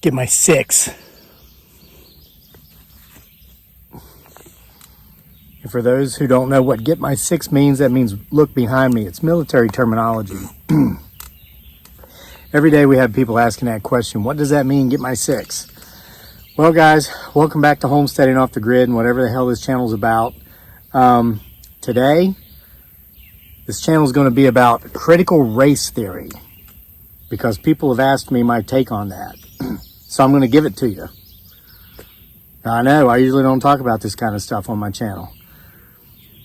get my 6. And for those who don't know what get my 6 means, that means look behind me. It's military terminology. Every day we have people asking that question. What does that mean, get my 6? Well, guys, welcome back to Homesteading Off the Grid and whatever the hell this channel's about. Today, this channel is going to be about critical race theory because people have asked me my take on that. So I'm going to give it to you. I know I usually don't talk about this kind of stuff on my channel.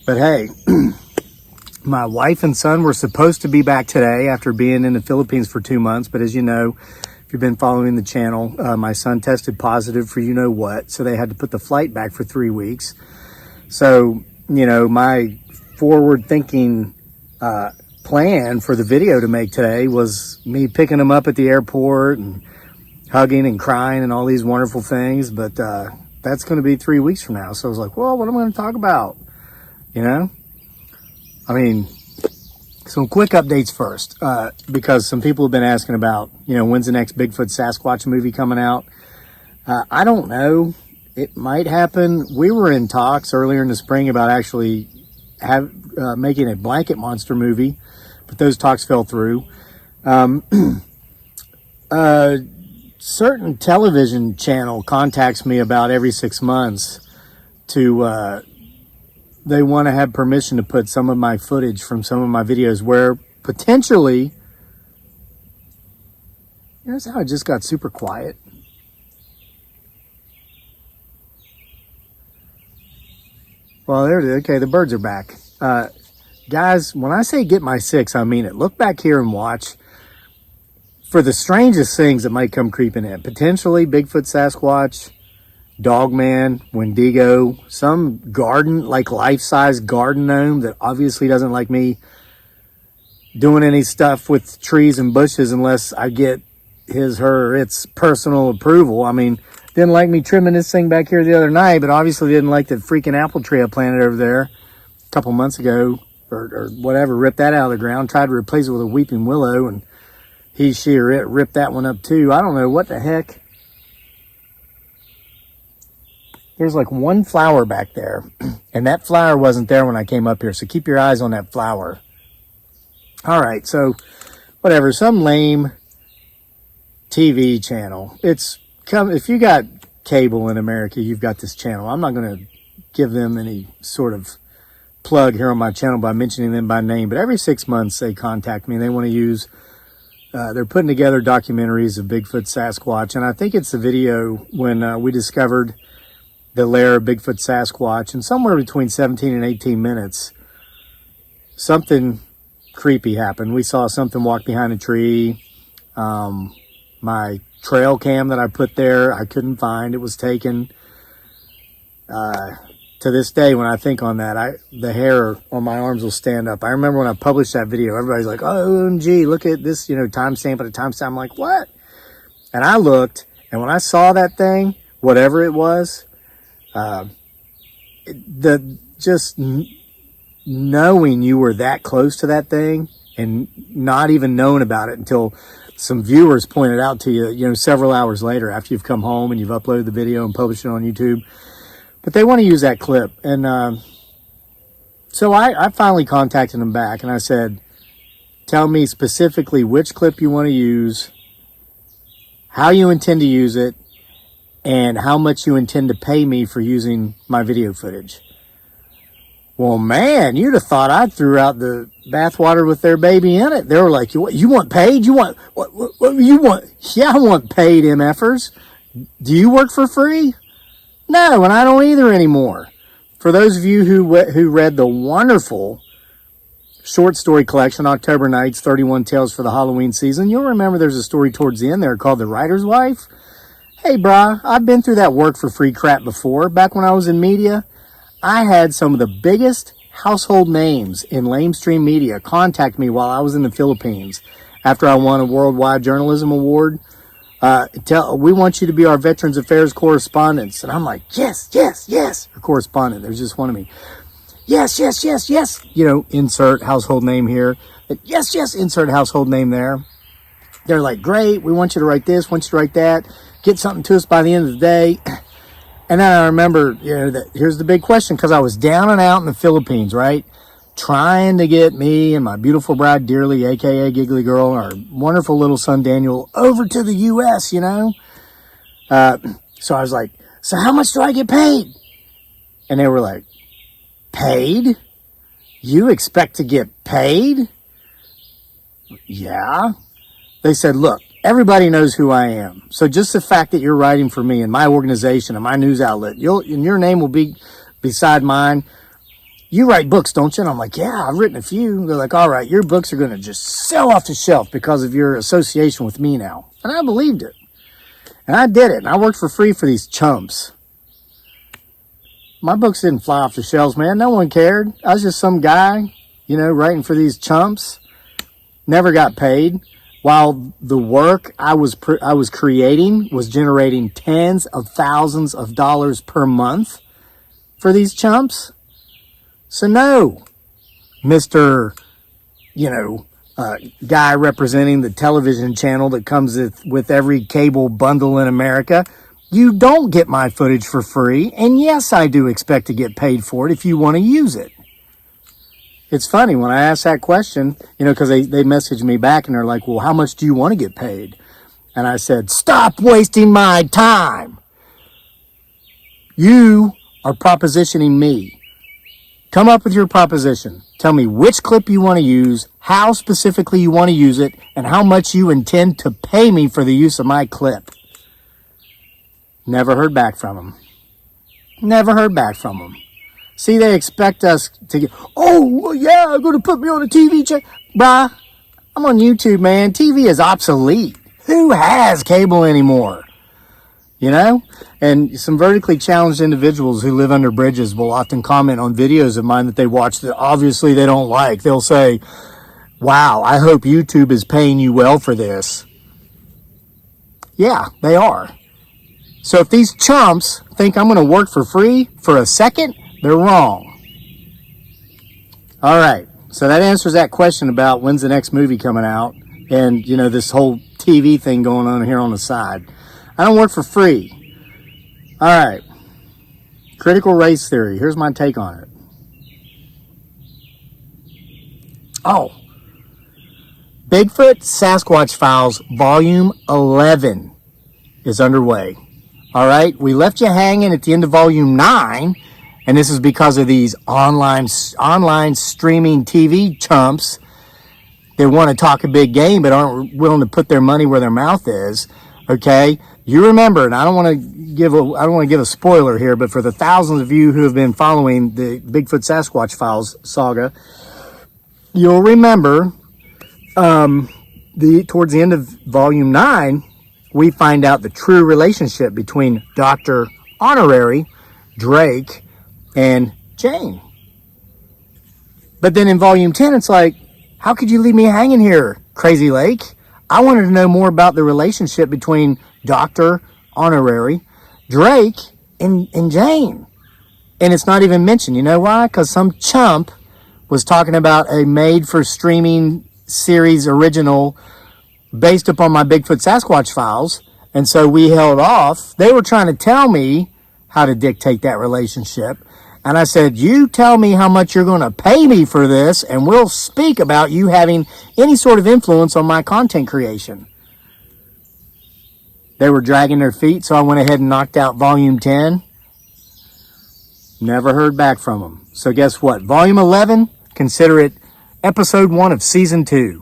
But hey, my wife and son were supposed to be back today after being in the Philippines for 2 months. But as you know, if you've been following the channel, my son tested positive for you know what. So they had to put the flight back for 3 weeks. So, you know, my forward thinking plan for the video to make today was me picking him up at the airport and hugging and crying and all these wonderful things. But that's going to be 3 weeks from now. So I was like, well, what am I going to talk about? You know, I mean, some quick updates first, because some people have been asking about, you know, when's the next Bigfoot Sasquatch movie coming out? I don't know. It might happen. We were in talks earlier in the spring about actually making a blanket monster movie, but those talks fell through. Certain television channel contacts me about every 6 months to, they want to have permission to put some of my footage from some of my videos where potentially, here's how it just got super quiet. Well, there it is. Okay, the birds are back. Guys, when I say get my 6, I mean it. Look back here and watch for the strangest things that might come creeping in. Potentially Bigfoot Sasquatch, Dogman, Wendigo, some garden, like life-size garden gnome that obviously doesn't like me doing any stuff with trees and bushes unless I get his, her, its personal approval. I mean, didn't like me trimming this thing back here the other night, but obviously didn't like the freaking apple tree I planted over there a couple months ago or whatever, ripped that out of the ground, tried to replace it with a weeping willow, and he, she, or it ripped that one up too. I don't know what the heck. There's like one flower back there, and that flower wasn't there when I came up here, so keep your eyes on that flower. All right, so whatever, some lame TV channel. If you got cable in America, you've got this channel. I'm not going to give them any sort of plug here on my channel by mentioning them by name, but every 6 months they contact me and they want to use, they're putting together documentaries of Bigfoot Sasquatch, and I think it's the video when we discovered the lair of Bigfoot Sasquatch, and somewhere between 17 and 18 minutes, something creepy happened. We saw something walk behind a tree. My trail cam that I put there, I couldn't find. It was taken. To this day, when I think on that, the hair on my arms will stand up. I remember when I published that video, everybody's like, oh, OMG, look at this, you know, timestamp at a timestamp. I'm like, what? And I looked, and when I saw that thing, whatever it was, knowing you were that close to that thing and not even knowing about it until some viewers pointed out to you, you know, several hours later after you've come home and you've uploaded the video and published it on YouTube. But they want to use that clip. And so I finally contacted them back and I said, tell me specifically which clip you want to use, how you intend to use it, and how much you intend to pay me for using my video footage. Well, man, you'd have thought I threw out the bathwater with their baby in it. They were like, you want paid? You want, what you want? Yeah, I want paid, MFers. Do you work for free? No, and I don't either anymore. For those of you who read the wonderful short story collection, October Nights, 31 Tales for the Halloween Season, you'll remember there's a story towards the end there called The Writer's Wife. Hey, brah, I've been through that work for free crap before. Back when I was in media, I had some of the biggest household names in lamestream media contact me while I was in the Philippines after I won a worldwide journalism award. We want you to be our Veterans Affairs correspondents. And I'm like, yes, yes, yes. Or correspondent, there's just one of me. Yes, yes, yes, yes. You know, insert household name here. Yes, yes, insert household name there. They're like, great, we want you to write this, want you to write that. get something to us by the end of the day. And then I remember, that here's the big question, because I was down and out in the Philippines, right? Trying to get me and my beautiful bride, Dearly, a.k.a. Giggly Girl, and our wonderful little son, Daniel, over to the U.S., So I was like, so how much do I get paid? And they were like, paid? You expect to get paid? Yeah. They said, look, everybody knows who I am. So just the fact that you're writing for me and my organization and my news outlet, and your name will be beside mine. You write books, don't you? And I'm like, yeah, I've written a few. They're like, all right, your books are going to just sell off the shelf because of your association with me now. And I believed it. And I did it. And I worked for free for these chumps. My books didn't fly off the shelves, man. No one cared. I was just some guy, writing for these chumps. Never got paid. While the work I was creating was generating tens of thousands of dollars per month for these chumps. So no, Mr. Guy representing the television channel that comes with every cable bundle in America. You don't get my footage for free. And yes, I do expect to get paid for it if you want to use it. It's funny when I ask that question, because they messaged me back and they're like, well, how much do you want to get paid? And I said, stop wasting my time. You are propositioning me. Come up with your proposition. Tell me which clip you want to use, how specifically you want to use it, and how much you intend to pay me for the use of my clip. Never heard back from them. Never heard back from them. See, they expect us to get, oh, well, yeah, they're going to put me on a TV channel. Bruh, I'm on YouTube, man. TV is obsolete. Who has cable anymore? And some vertically challenged individuals who live under bridges will often comment on videos of mine that they watch that obviously they don't like. They'll say, wow, I hope YouTube is paying you well for this. Yeah, they are. So if these chumps think I'm going to work for free for a second, they're wrong. All right. So that answers that question about when's the next movie coming out and, this whole TV thing going on here on the side. I don't work for free. All right. Critical race theory. Here's my take on it. Oh. Bigfoot Sasquatch Files Volume 11 is underway. All right. We left you hanging at the end of Volume 9. And this is because of these online streaming TV chumps that want to talk a big game but aren't willing to put their money where their mouth is. Okay, you remember, and I don't want to give a spoiler here, but for the thousands of you who have been following the Bigfoot Sasquatch Files saga, you'll remember towards the end of Volume 9, we find out the true relationship between Dr. Honorary Drake and Jane. But then in Volume 10, it's like, how could you leave me hanging here, Crazy Lake? I wanted to know more about the relationship between Dr. Honorary Drake and Jane. And it's not even mentioned. You know why? Because some chump was talking about a made-for-streaming series original based upon my Bigfoot Sasquatch Files. And so we held off. They were trying to tell me how to dictate that relationship. And I said, you tell me how much you're going to pay me for this, and we'll speak about you having any sort of influence on my content creation. They were dragging their feet, so I went ahead and knocked out Volume 10. Never heard back from them. So guess what? Volume 11, consider it Episode 1 of Season 2.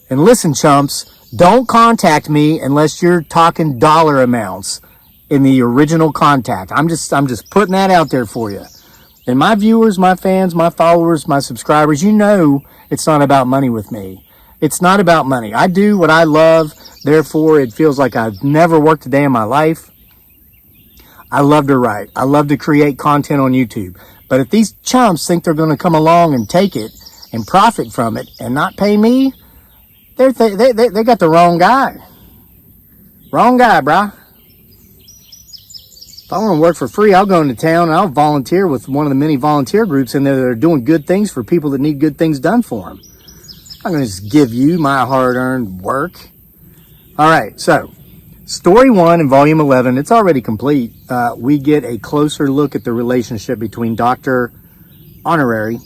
And listen, chumps, don't contact me unless you're talking dollar amounts in the original contact. I'm just putting that out there for you. And my viewers, my fans, my followers, my subscribers, it's not about money with me. It's not about money. I do what I love. Therefore, it feels like I've never worked a day in my life. I love to write. I love to create content on YouTube. But if these chumps think they're going to come along and take it and profit from it and not pay me, they got the wrong guy. Wrong guy, brah. If I want to work for free, I'll go into town and I'll volunteer with one of the many volunteer groups in there that are doing good things for people that need good things done for them. I'm going to just give you my hard-earned work. All right, so Story 1 in volume 11, it's already complete. We get a closer look at the relationship between Dr. Honorary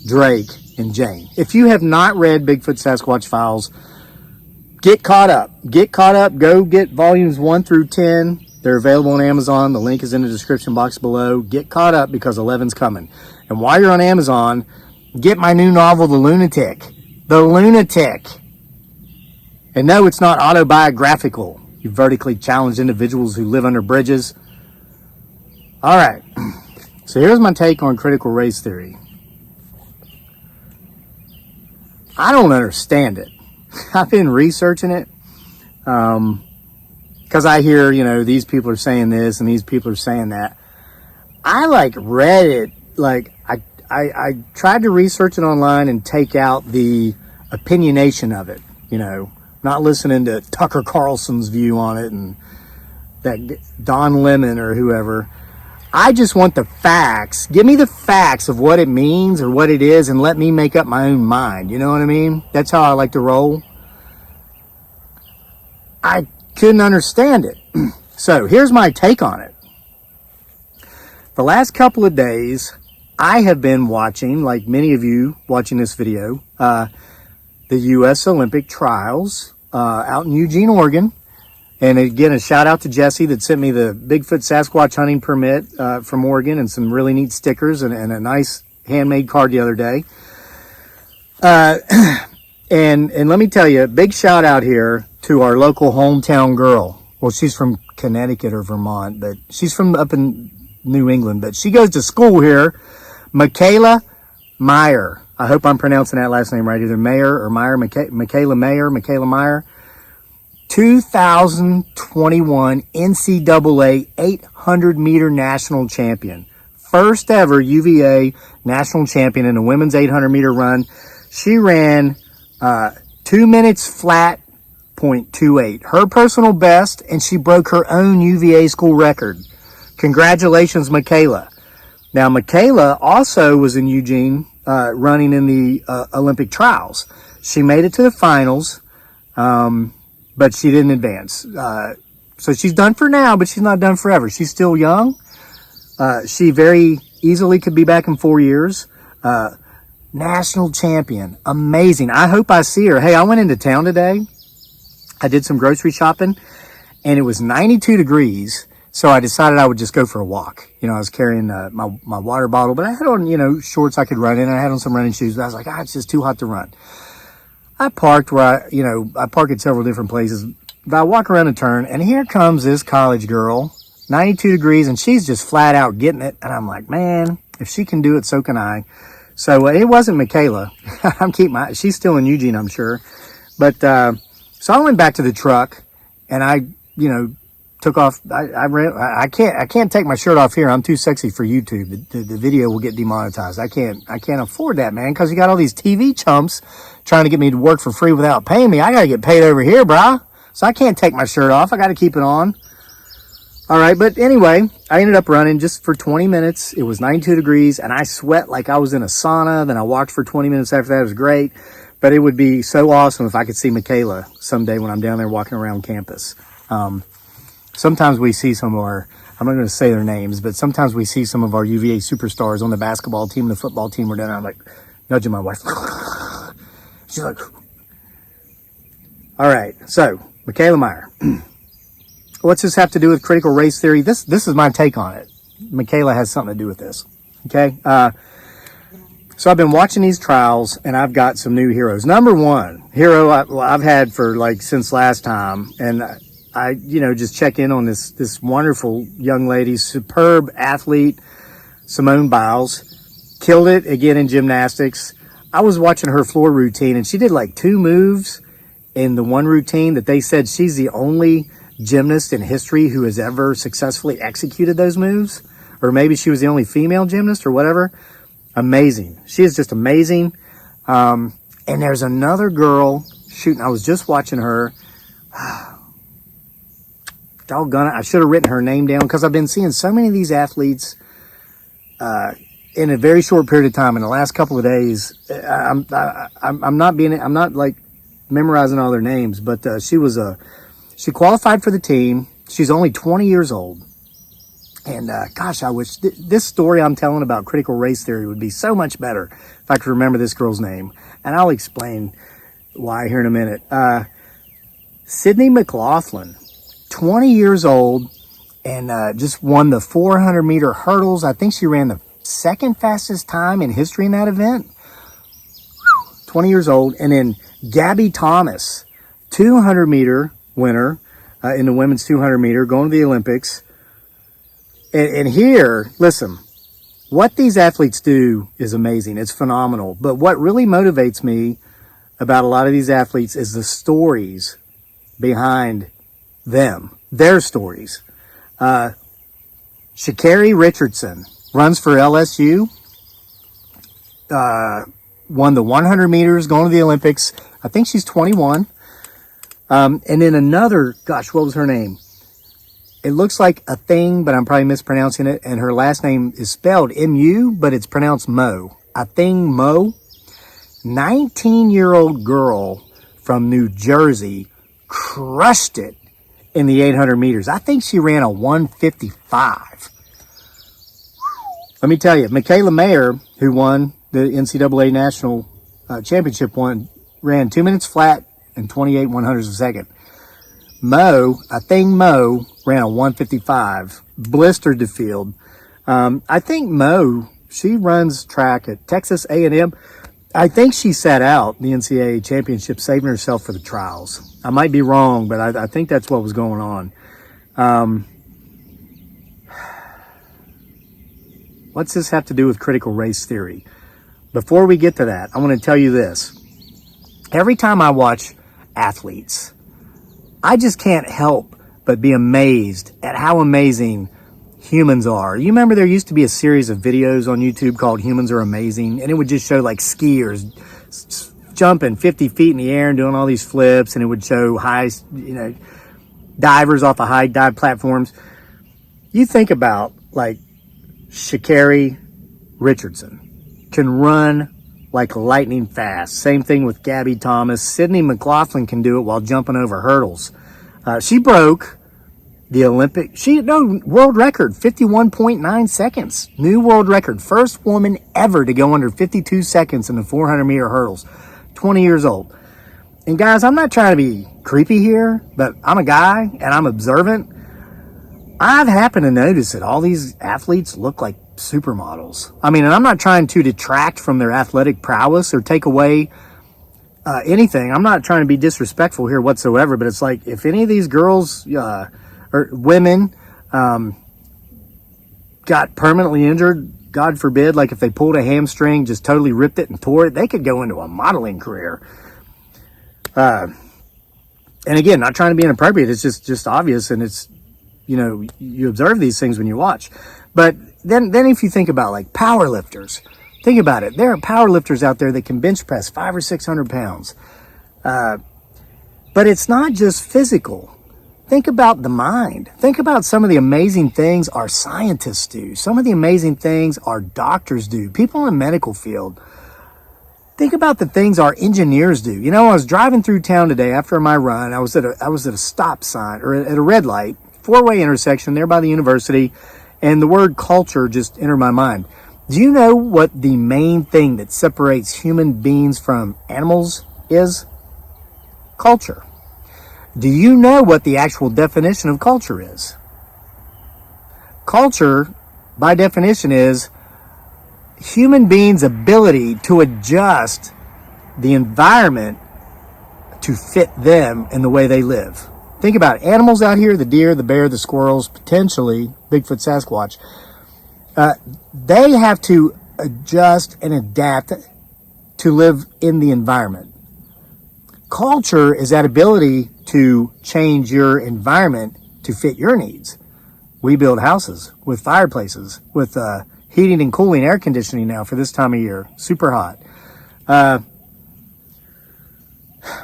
Drake and Jane. If you have not read Bigfoot Sasquatch Files, get caught up. Get caught up. Go get volumes 1 through 10. They're available on Amazon. The link is in the description box below. Get caught up because 11's coming. And while you're on Amazon, get my new novel, The Lunatic. The Lunatic. And no, it's not autobiographical. You vertically challenged individuals who live under bridges. All right. So here's my take on critical race theory. I don't understand it. I've been researching it. Because I hear, you know, these people are saying this and these people are saying that. I read it, I tried to research it online and take out the opinionation of it, you know, not listening to Tucker Carlson's view on it and that Don Lemon or whoever. I just want the facts. Give me the facts of what it means or what it is and let me make up my own mind. You know what I mean? That's how I like to roll. I couldn't understand it. So here's my take on it. The last couple of days, I have been watching, like many of you watching this video, the U.S. Olympic trials out in Eugene, Oregon. And again, a shout out to Jesse that sent me the Bigfoot Sasquatch hunting permit from Oregon and some really neat stickers and a nice handmade card the other day. And let me tell you, big shout out here to our local hometown girl. Well, she's from Connecticut or Vermont, but she's from up in New England, but she goes to school here. Michaela Mayer. I hope I'm pronouncing that last name right, either Mayer or Meyer. Michaela Mayer, Michaela Mayer. 2021 NCAA 800 meter national champion. First ever UVA national champion in a women's 800 meter run. She ran 2 minutes flat, 0.28. Her personal best, and she broke her own UVA school record. Congratulations, Michaela. Now, Michaela also was in Eugene running in the Olympic trials. She made it to the finals, but she didn't advance. So she's done for now, but she's not done forever. She's still young. She very easily could be back in 4 years. National champion. Amazing. I hope I see her. Hey, I went into town today. I did some grocery shopping, and it was 92 degrees. So I decided I would just go for a walk. You know, I was carrying my water bottle, but I had on, you know, shorts I could run in. I had on some running shoes, but I was like, it's just too hot to run. I parked where I park at several different places, but I walk around a turn, and here comes this college girl, 92 degrees, and she's just flat out getting it. And I'm like, man, if she can do it, so can I. So it wasn't Michaela. She's still in Eugene, I'm sure. But, so I went back to the truck, and I, you know, took off. I can't take my shirt off here. I'm too sexy for YouTube. The video will get demonetized. I can't afford that, man, because you got all these TV chumps trying to get me to work for free without paying me. I got to get paid over here, brah. So I can't take my shirt off. I got to keep it on. All right. But anyway, I ended up running just for 20 minutes. It was 92 degrees and I sweat like I was in a sauna. Then I walked for 20 minutes after that. It was great. But it would be so awesome if I could see Michaela someday when I'm down there walking around campus. Sometimes we see some of our, I'm not going to say their names, but sometimes we see some of our UVA superstars on the basketball team, the football team. We're down there, I'm like nudging my wife. She's like, all right. So Michaela Mayer, what's this have to do with critical race theory? This is my take on it. Michaela has something to do with this. Okay. So I've been watching these trials and I've got some new heroes. Number one hero I've had for since last time. And I, you know, just check in on this wonderful young lady, superb athlete, Simone Biles. Killed it again in gymnastics. I was watching her floor routine and she did 2 moves in the one routine that they said she's the only gymnast in history who has ever successfully executed those moves. Or maybe she was the only female gymnast or whatever. Amazing. She is just amazing. And there's another girl shooting. I was just watching her. Doggone it. I should have written her name down because I've been seeing so many of these athletes in a very short period of time. In the last couple of days, I'm not memorizing all their names, but she was a She qualified for the team. She's only 20 years old. And gosh, I wish this story I'm telling about critical race theory would be so much better if I could remember this girl's name. And I'll explain why here in a minute. Sydney McLaughlin, 20 years old, and just won the 400-meter hurdles. I think she ran the second fastest time in history in that event. 20 years old. And then Gabby Thomas, 200-meter winner in the women's 200-meter, going to the Olympics. And here, listen, what these athletes do is amazing. It's phenomenal. But what really motivates me about a lot of these athletes is the stories behind them, their stories. Sha'Carri Richardson runs for LSU, won the 100 meters, going to the Olympics. I think she's 21. And then another, gosh, what was her name? It looks like a thing, but I'm probably mispronouncing it. And her last name is spelled M-U, but it's pronounced Mo. A thing Mo. 19-year-old girl from New Jersey crushed it in the 800 meters. I think she ran a 155. Let me tell you, Michaela Mayer, who won the NCAA National Championship, ran 2 minutes flat and 28 100ths of a second. Mo ran a 155, blistered the field. I think Mo, she runs track at Texas A&M. I think she sat out the NCAA championship, saving herself for the trials. I might be wrong, but I think that's what was going on. What's this have to do with critical race theory? Before we get to that, I want to tell you this. Every time I watch athletes, I just can't help but be amazed at how amazing humans are. You remember there used to be a series of videos on YouTube called Humans Are Amazing, and it would just show like skiers jumping 50 feet in the air and doing all these flips, and it would show divers off of high dive platforms. You think about like Sha'Carri Richardson can run like lightning fast. Same thing with Gabby Thomas. Sydney McLaughlin can do it while jumping over hurdles. She broke the world record, 51.9 seconds. New world record. First woman ever to go under 52 seconds in the 400-meter hurdles. 20 years old. And guys, I'm not trying to be creepy here, but I'm a guy and I'm observant. I've happened to notice that all these athletes look like supermodels. I mean, and I'm not trying to detract from their athletic prowess or take away anything. I'm not trying to be disrespectful here whatsoever, but it's like if any of these girls or women got permanently injured, God forbid, like if they pulled a hamstring, just totally ripped it and tore it, they could go into a modeling career. And again, not trying to be inappropriate. It's just obvious, and it's, you observe these things when you watch. But then if you think about like power lifters, think about it. There are power lifters out there that can bench press 500 or 600 pounds. But it's not just physical. Think about the mind. Think about some of the amazing things our scientists do. Some of the amazing things our doctors do. People in the medical field. Think about the things our engineers do. I was driving through town today after my run. I was at a stop sign, or at a red light, 4-way intersection there by the university, and the word culture just entered my mind. Do you know what the main thing that separates human beings from animals is? Culture. Do you know what the actual definition of culture is? Culture, by definition, is human beings' ability to adjust the environment to fit them and the way they live. Think about animals out here, the deer, the bear, the squirrels, potentially Bigfoot Sasquatch. They have to adjust and adapt to live in the environment. Culture is that ability to change your environment to fit your needs. We build houses with fireplaces, with heating and cooling, air conditioning now for this time of year. Super hot.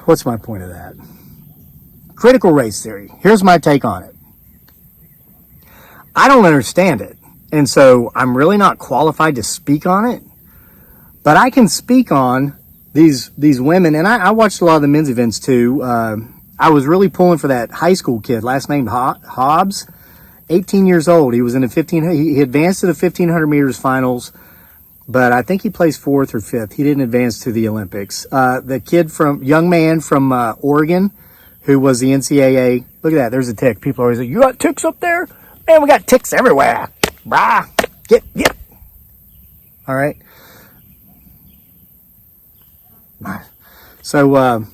What's my point of that? Critical race theory. Here's my take on it. I don't understand it. And so I'm really not qualified to speak on it. But I can speak on these women. And I watched a lot of the men's events too. I was really pulling for that high school kid, last name Hobbs, 18 years old. He was in the he advanced to the 1500 meters finals, but I think he placed 4th or 5th. He didn't advance to the Olympics. The kid young man from Oregon, who was the NCAA. Look at that. There's a tick. People always say, you got ticks up there? Man, we got ticks everywhere. Brah. Get. All right. So,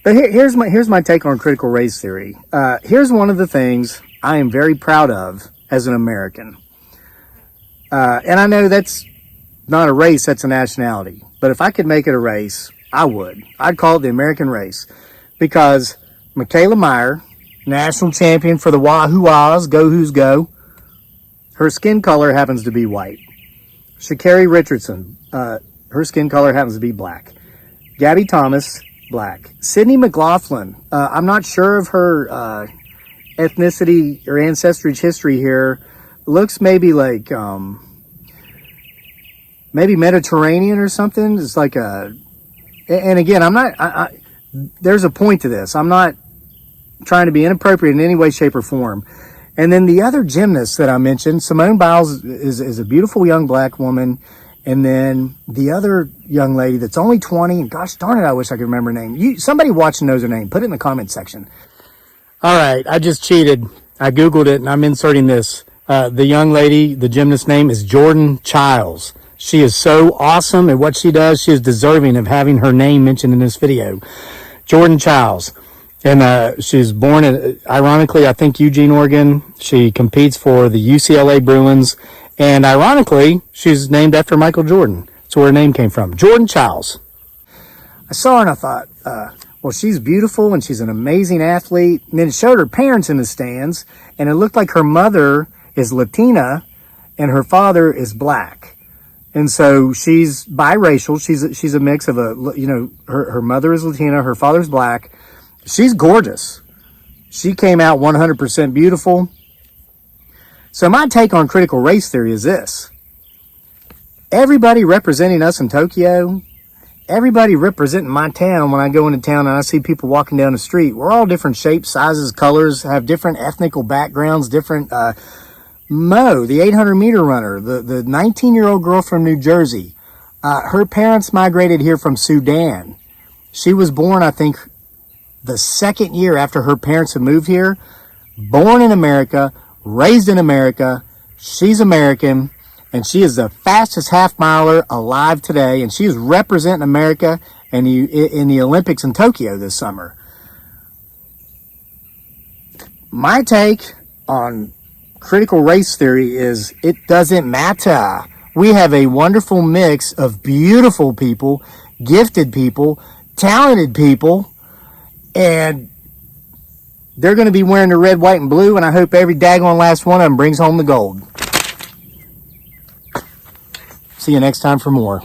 but here's my take on critical race theory. Here's one of the things I am very proud of as an American. And I know that's not a race, that's a nationality. But if I could make it a race, I would. I'd call it the American race. Because Michaela Mayer, national champion for the Wahoo-Ahs, Go Who's Go, her skin color happens to be white. Sha'Carri Richardson, her skin color happens to be black. Gabby Thomas, black. Sydney McLaughlin, I'm not sure of her ethnicity or ancestry history here. Looks maybe like maybe Mediterranean or something. It's like and again, I'm not, there's a point to this. I'm not trying to be inappropriate in any way, shape, or form. And then the other gymnast that I mentioned, Simone Biles, is a beautiful young black woman. And then the other young lady that's only 20, and gosh darn it, I wish I could remember her name. Somebody watching knows her name. Put it in the comment section. All right, I just cheated. I Googled it, and I'm inserting this. The young lady, the gymnast name is Jordan Childs. She is so awesome at what she does. She is deserving of having her name mentioned in this video. Jordan Childs. And she's born in, ironically, I think Eugene, Oregon. She competes for the UCLA Bruins. And ironically, she's named after Michael Jordan. That's where her name came from. Jordan Childs. I saw her and I thought, well, she's beautiful and she's an amazing athlete. And then it showed her parents in the stands. And it looked like her mother is Latina and her father is black. And so she's biracial. She's a mix of her mother is Latina, her father's black. She's gorgeous. She came out 100% beautiful. So my take on critical race theory is this. Everybody representing us in Tokyo, everybody representing my town when I go into town and I see people walking down the street, we're all different shapes, sizes, colors, have different ethnical backgrounds, different, Mo, the 800-meter runner, the 19-year-old girl from New Jersey, her parents migrated here from Sudan. She was born, I think, the second year after her parents had moved here, born in America, raised in America. She's American, and she is the fastest half-miler alive today, and she is representing America in the Olympics in Tokyo this summer. My take on critical race theory is it doesn't matter. We have a wonderful mix of beautiful people, gifted people, talented people, and they're going to be wearing the red, white, and blue, and I hope every daggone last one of them brings home the gold. See you next time for more.